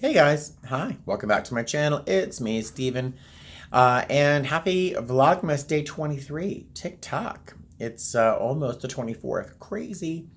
Hey guys, hi, welcome back to my channel. It's me, Steven, and happy Vlogmas Day 23, TikTok. It's almost the 24th, crazy.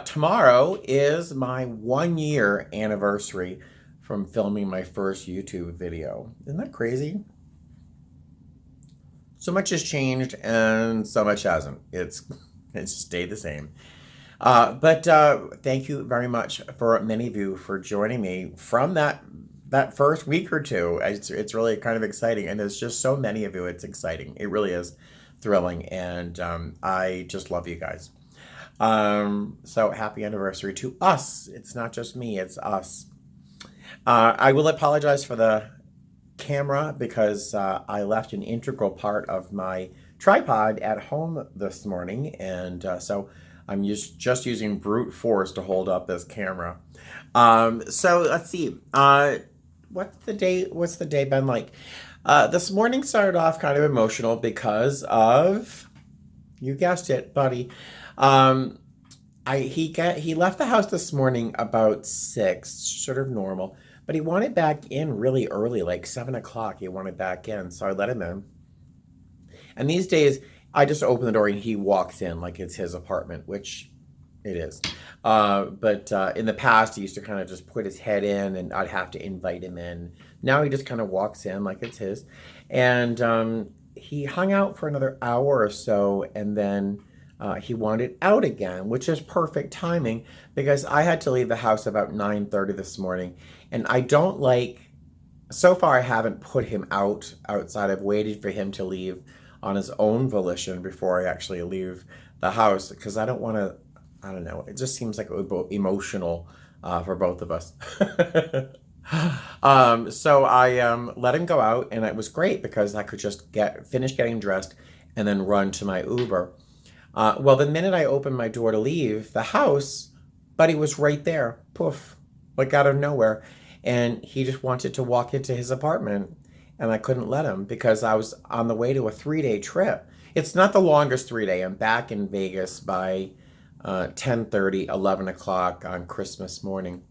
Tomorrow is my 1 year anniversary from filming my first YouTube video. Isn't that crazy? So much has changed and so much hasn't. It's stayed the same. But thank you very much for many of you for joining me from that first week or two. It's really kind of exciting, and there's just so many of you. It's exciting. It really is thrilling, and I just love you guys. So happy anniversary to us. It's not just me; it's us. I will apologize for the camera because I left an integral part of my tripod at home this morning, and so I'm just using brute force to hold up this camera. So let's see. What's the day been like? This morning started off kind of emotional because of, you guessed it, buddy. Um, he left the house this morning about 6, sort of normal, but he wanted back in really early, like 7 o'clock. He wanted back in, so I let him in. And these days, I just open the door and he walks in like it's his apartment, which it is. But in the past, he used to kind of just put his head in and I'd have to invite him in. Now he just kind of walks in like it's his. And he hung out for another hour or so, and then he wanted out again, which is perfect timing because I had to leave the house about 9:30 this morning. And I don't like, so far I haven't put him outside. I've waited for him to leave on his own volition before I actually leave the house because I don't want to, I don't know, it just seems like it would be emotional for both of us. So I let him go out, and it was great because I could just finish getting dressed and then run to my Uber. Well, the minute I opened my door to leave the house, Buddy was right there, poof, like out of nowhere. And he just wanted to walk into his apartment, and I couldn't let him because I was on the way to a 3-day trip. It's not the longest 3-day. I'm back in Vegas by 10:30, 11 o'clock on Christmas morning.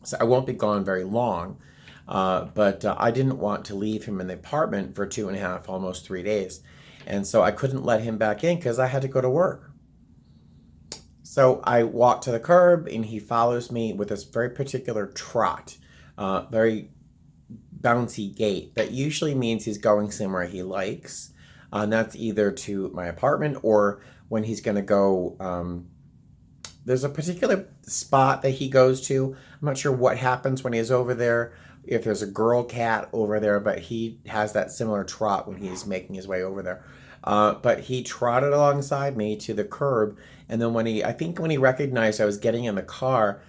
So I won't be gone very long. But I didn't want to leave him in the apartment for 2.5, almost 3 days. And so I couldn't let him back in because I had to go to work. So I walk to the curb and he follows me with this very particular trot, very bouncy gait that usually means he's going somewhere he likes. And that's either to my apartment or when he's going to go. There's a particular spot that he goes to. I'm not sure what happens when he's over there, if there's a girl cat over there, but he has that similar trot when he's making his way over there. But he trotted alongside me to the curb, and then I think when he recognized I was getting in the car,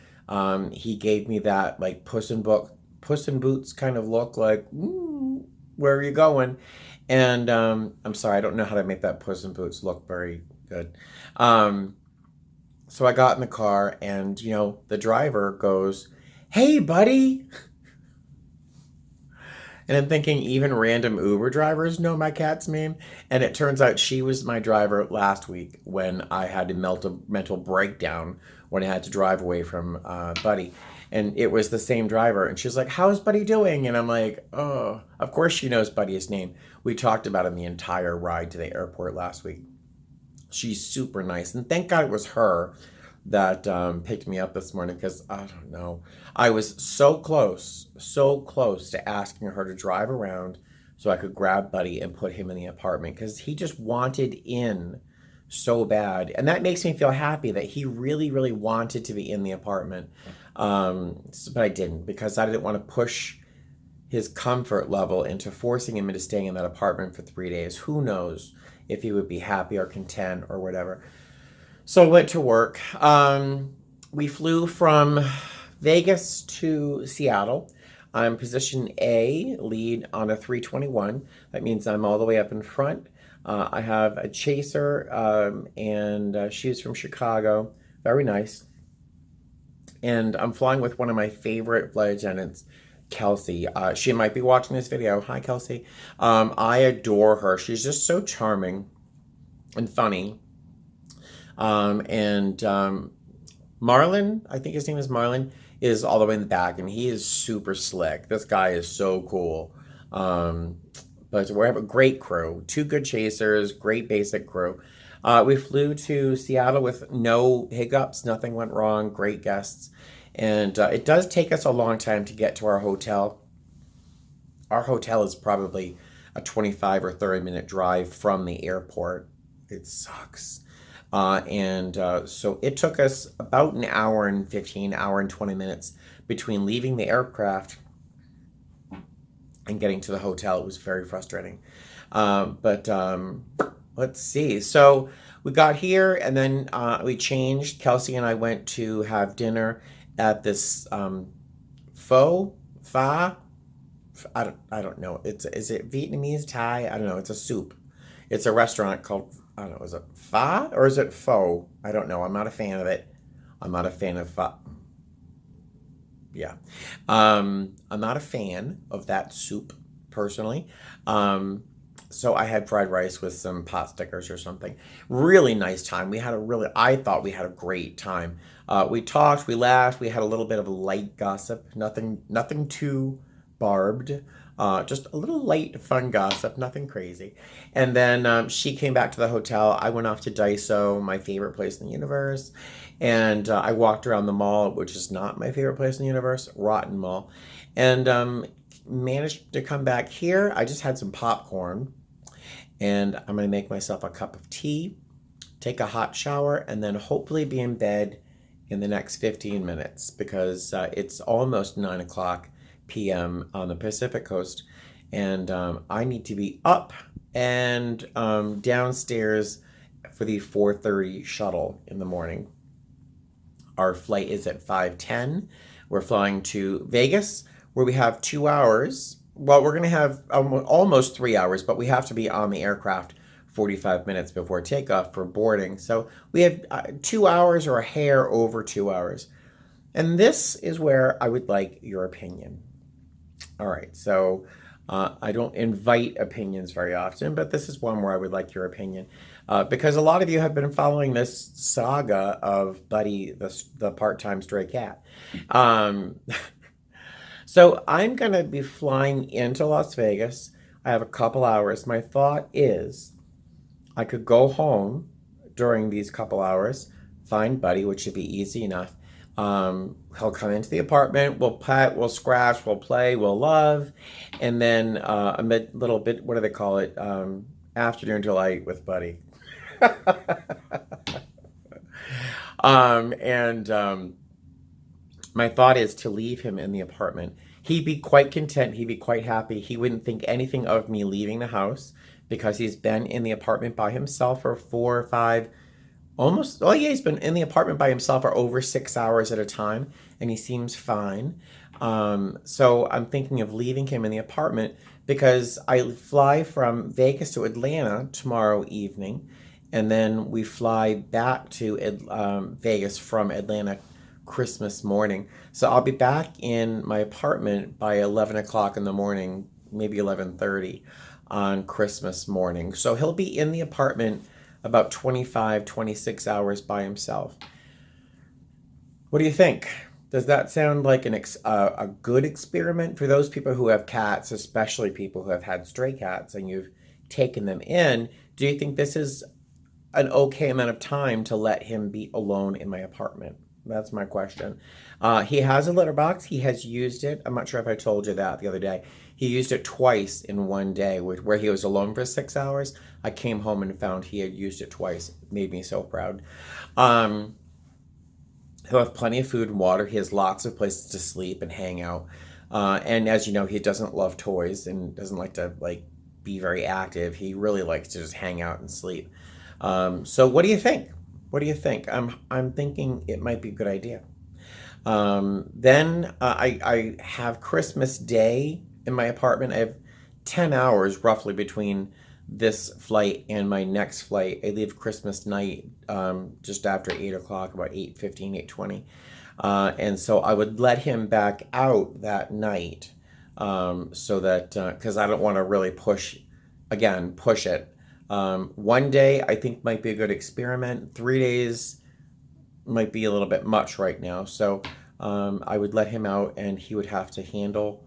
he gave me that like Puss in Boots kind of look, like, where are you going? And I'm sorry, I don't know how to make that Puss in Boots look very good. So I got in the car, and the driver goes, "Hey, buddy." And I'm thinking, even random Uber drivers know my cat's name. And it turns out she was my driver last week when I had a mental breakdown when I had to drive away from Buddy. And it was the same driver. And she's like, "How's Buddy doing?" And I'm like, oh, of course she knows Buddy's name. We talked about him the entire ride to the airport last week. She's super nice. And thank God it was her that picked me up this morning because I don't know. I was so close to asking her to drive around so I could grab Buddy and put him in the apartment because he just wanted in so bad. And that makes me feel happy that he really, really wanted to be in the apartment. But I didn't because I didn't want to push his comfort level into forcing him into staying in that apartment for 3 days. Who knows if he would be happy or content or whatever. So I went to work. We flew from Vegas to Seattle. I'm position A, lead on a 321. That means I'm all the way up in front. I have a chaser, and she's from Chicago. Very nice. And I'm flying with one of my favorite flight attendants, Kelsey. She might be watching this video. Hi, Kelsey. I adore her. She's just so charming and funny. And Marlon, I think his name is Marlon, is all the way in the back, and he is super slick. This guy is so cool. Um, but we have a great crew, two good chasers, great basic crew. We flew to Seattle with no hiccups, nothing went wrong, great guests. And it does take us a long time to get to our hotel. Our hotel is probably a 25 or 30-minute drive from the airport. It sucks. So it took us about an hour and 15, hour and 20 minutes between leaving the aircraft and getting to the hotel. It was very frustrating. But let's see. So we got here and then we changed. Kelsey and I went to have dinner at this pho. I don't know. Is it Vietnamese, Thai? I don't know. It's a soup. It's a restaurant called, I don't know, is it pho or is it pho? I don't know. I'm not a fan of it. I'm not a fan of pho. Yeah. I'm not a fan of that soup personally. So I had fried rice with some pot stickers or something. Really nice time. I thought we had a great time. We talked, we laughed, we had a little bit of light gossip. Nothing too barbed. Just a little light, fun gossip, nothing crazy. And then she came back to the hotel. I went off to Daiso, my favorite place in the universe. And I walked around the mall, which is not my favorite place in the universe, Rotten Mall. And managed to come back here. I just had some popcorn. And I'm going to make myself a cup of tea, take a hot shower, and then hopefully be in bed in the next 15 minutes because it's almost 9 o'clock p.m. on the Pacific Coast, and I need to be up and downstairs for the 4:30 shuttle in the morning. Our flight is at 5:10. We're flying to Vegas, where we have 2 hours. Well, we're going to have almost 3 hours, but we have to be on the aircraft 45 minutes before takeoff for boarding. So we have 2 hours or a hair over 2 hours. And this is where I would like your opinion. All right, so I don't invite opinions very often, but this is one where I would like your opinion. Because a lot of you have been following this saga of Buddy, the part-time stray cat. So I'm going to be flying into Las Vegas. I have a couple hours. My thought is I could go home during these couple hours, find Buddy, which should be easy enough. He'll come into the apartment, we'll pet, we'll scratch, we'll play, we'll love, and then a little bit, what do they call it? Afternoon delight with Buddy. My thought is to leave him in the apartment. He'd be quite content, he'd be quite happy. He wouldn't think anything of me leaving the house because he's been in the apartment by himself for 4 or 5 he's been in the apartment by himself for over 6 hours at a time, and he seems fine. So I'm thinking of leaving him in the apartment because I fly from Vegas to Atlanta tomorrow evening, and then we fly back to Vegas from Atlanta Christmas morning. So I'll be back in my apartment by 11 o'clock in the morning, maybe 11:30 on Christmas morning. So he'll be in the apartment about 25, 26 hours by himself. What do you think? Does that sound like a good experiment for those people who have cats, especially people who have had stray cats and you've taken them in? Do you think this is an okay amount of time to let him be alone in my apartment? That's my question. He has a litter box. He has used it. I'm not sure if I told you that the other day. He used it twice in one day where he was alone for 6 hours. I came home and found he had used it twice. It made me so proud. He'll have plenty of food and water. He has lots of places to sleep and hang out. And as you know, he doesn't love toys and doesn't like to be very active. He really likes to just hang out and sleep. So what do you think? What do you think? I'm thinking it might be a good idea. Then I have Christmas Day in my apartment. I have 10 hours roughly between this flight and my next flight. I leave Christmas night just after 8 o'clock, about 8:15, 8:20. And so I would let him back out that night so that, because I don't want to really push it. 1 day I think might be a good experiment. 3 days might be a little bit much right now. So I would let him out and he would have to handle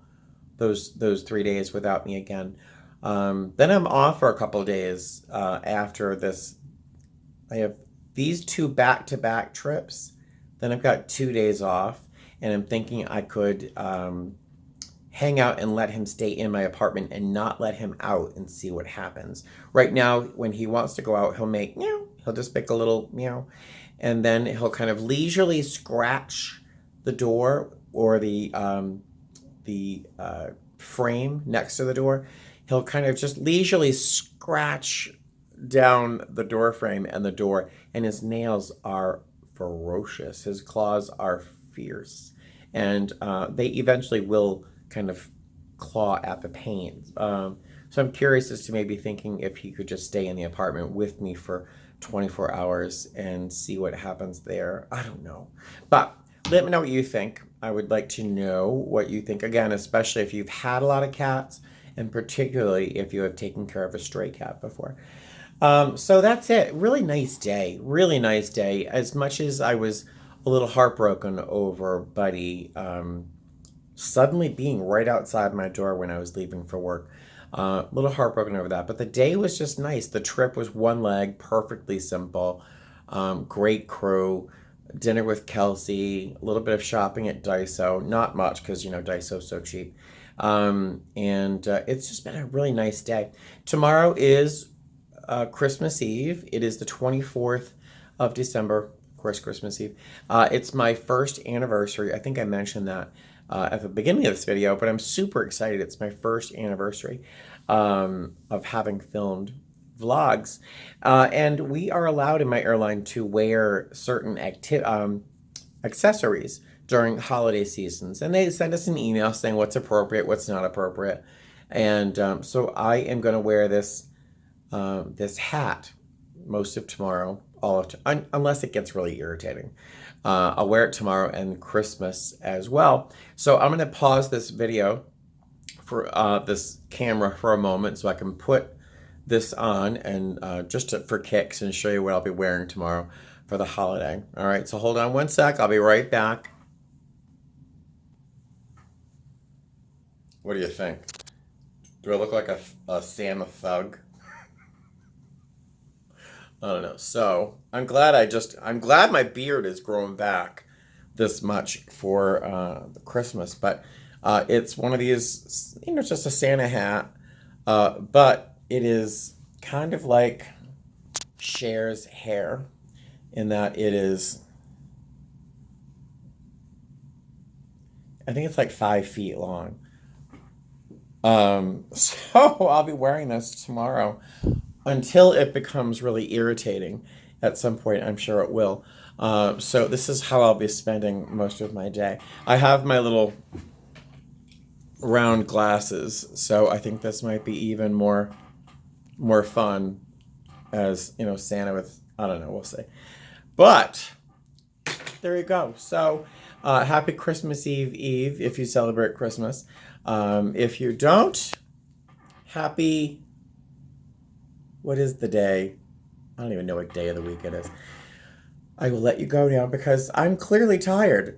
those 3 days without me again. Then I'm off for a couple of days after this. I have these 2 back-to-back trips. Then I've got 2 days off, and I'm thinking I could hang out and let him stay in my apartment and not let him out and see what happens. Right now, when he wants to go out, he'll make meow. He'll just make a little meow, and then he'll kind of leisurely scratch the door or the frame next to the door. He'll kind of just leisurely scratch down the door frame and the door, and his nails are ferocious. His claws are fierce, and they eventually will kind of claw at the paint. So I'm curious as to maybe thinking if he could just stay in the apartment with me for 24 hours and see what happens there. I don't know. But let me know what you think. I would like to know what you think, again, especially if you've had a lot of cats, and particularly if you have taken care of a stray cat before. So that's it. Really nice day. Really nice day. As much as I was a little heartbroken over Buddy suddenly being right outside my door when I was leaving for work. A little heartbroken over that. But the day was just nice. The trip was one leg, perfectly simple. Great crew. Dinner with Kelsey. A little bit of shopping at Daiso. Not much because, you know, Daiso's so cheap. And it's just been a really nice day. Tomorrow is Christmas Eve. It is the 24th of December. Of course, Christmas Eve. It's my first anniversary. I think I mentioned that at the beginning of this video, but I'm super excited. It's my first anniversary of having filmed vlogs. And we are allowed in my airline to wear certain accessories during holiday seasons. And they send us an email saying what's appropriate, what's not appropriate. And so I am going to wear this hat most of tomorrow, unless it gets really irritating. I'll wear it tomorrow and Christmas as well. So I'm going to pause this video for this camera for a moment so I can put this on and for kicks and show you what I'll be wearing tomorrow for the holiday. All right, so hold on one sec. I'll be right back. What do you think? Do I look like a Santa thug? I don't know. So I'm glad my beard is growing back this much for Christmas. But it's one of these, you know, it's just a Santa hat. But it is kind of like Cher's hair in that it is, I think it's like 5 feet long. So I'll be wearing this tomorrow until it becomes really irritating. At some point, I'm sure it will. So this is how I'll be spending most of my day. I have my little round glasses, so I think this might be even more fun as, you know, Santa with, I don't know, we'll see. But there you go. So happy Christmas Eve if you celebrate Christmas. If you don't, happy, what is the day? I don't even know what day of the week it is. I will let you go now because I'm clearly tired.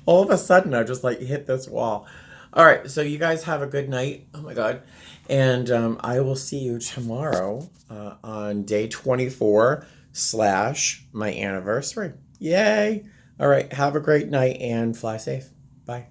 All of a sudden, I just like hit this wall. All right, so you guys have a good night. Oh my God. And I will see you tomorrow on day 24 / my anniversary. Yay. All right, have a great night and fly safe. Bye.